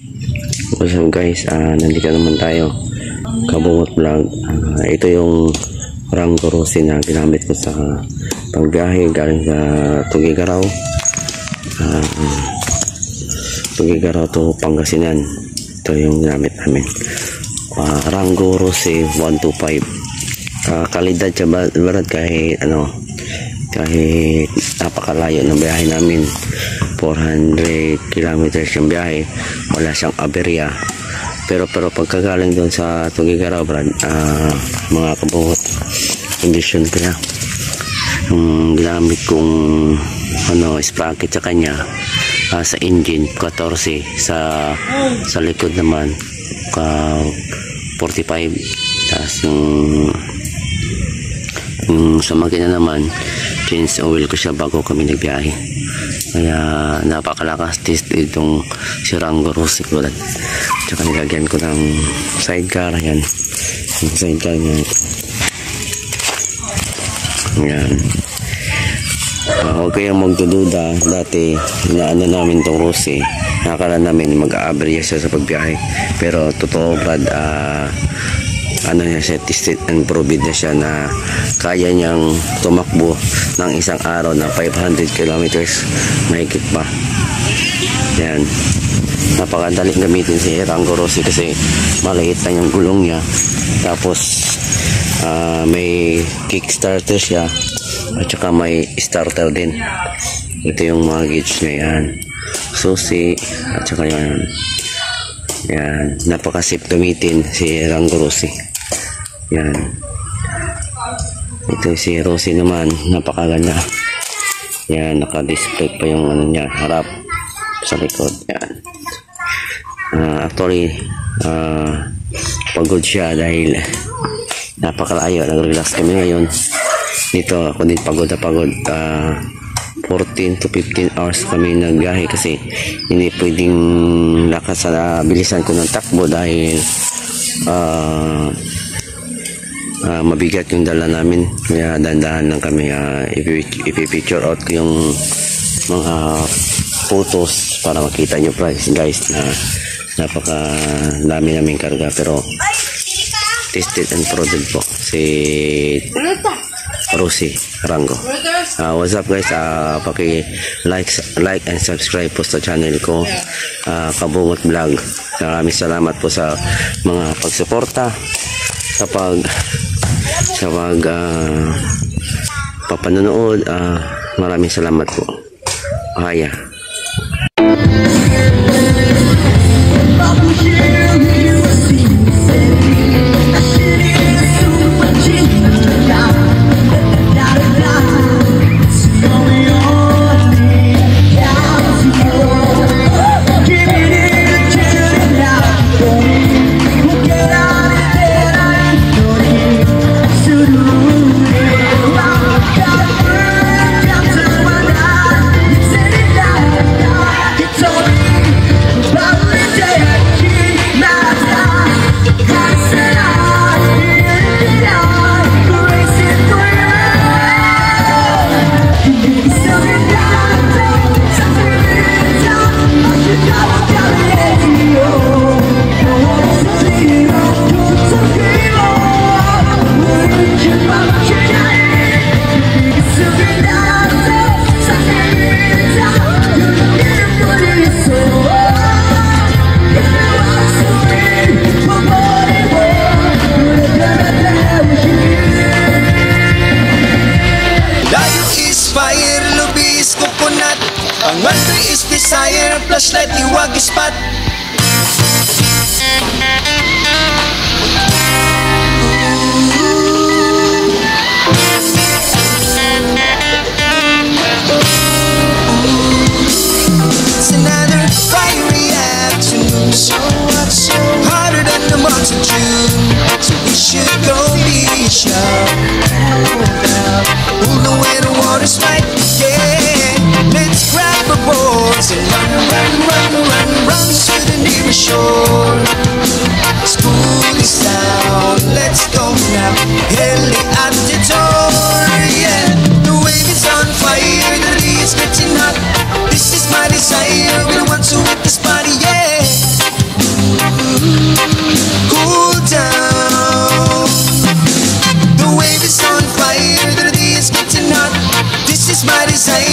What's up guys, nandito naman tayo, Kabungot Vlog. Ito yung Rango Rossi na ginamit ko sa pagbiyahe galing sa Tugigaraw to Pangasinan. Ito yung ginamit namin, Rango Rossi 125. Kalidad siya barat kahit napakalayo ng biyahe namin. 400 kilometers yung biyahe, wala siyang aberya. Pero pagkagaling doon sa Tugigaraw, mga kabungot, condition ko na yung ginamit kong sprocket sa kanya, sa engine 14, sa likod naman 45. Tapos yung sa makina naman, change oil ko siya bago kami nagbiyahe. Kaya napakalakas test itong si Rango Rossi ko. Tsaka nilagyan ko ng sidecar. Ayan, yung sidecar niya. Ayan. Huwag kayong magdududa. Dati inaano namin itong Rossi, nakakala namin mag-aaberya siya sa pagbiyahe, pero totoo Brad, siya, tested and proved na siya na kaya niyang tumakbo ng isang araw na 500 kilometers mahigit pa. Yan, napakadaling gamitin si Rango Rossi kasi maliit lang yung gulong niya, tapos may kickstarter siya at saka may starter din. Ito yung mga gauge niya, yan, susi at saka yan, napaka-safe gamitin si Rango Rossi. Yan, ito si Rossi naman, napakaganda. Yan, naka-display pa yung niya, harap sa likod. Yan, actually pagod siya dahil napakalayo. Nag-relax kami ngayon dito. Ako din pagod na pagod. 14 to 15 hours kami nagbiyahe kasi hindi pwedeng lakas sa bilisan ko ng takbo dahil mabigat yung dala namin. Kaya dandahan lang kami. Ipipicture out ko yung mga photos para makita nyo guys na napaka dami namin karga, pero tested and proved po si Rossi Rango. What's up guys, like and subscribe po sa channel ko, Kabungot Vlog. Maraming salamat po sa mga pagsuporta sa papanonood. Maraming salamat po. Haya. Ang wonder is desire, flashlight, iwag spot. It's another fiery afternoon, so what's so harder than the month of June? So we should go be sharp. We'll know where the water's right, yeah. Let's grab the boards and run to the nearest shore. School is out, let's go now. Heli at the door, yeah. The wave is on fire, the day is getting hot. This is my desire, we want to hit this party, yeah. design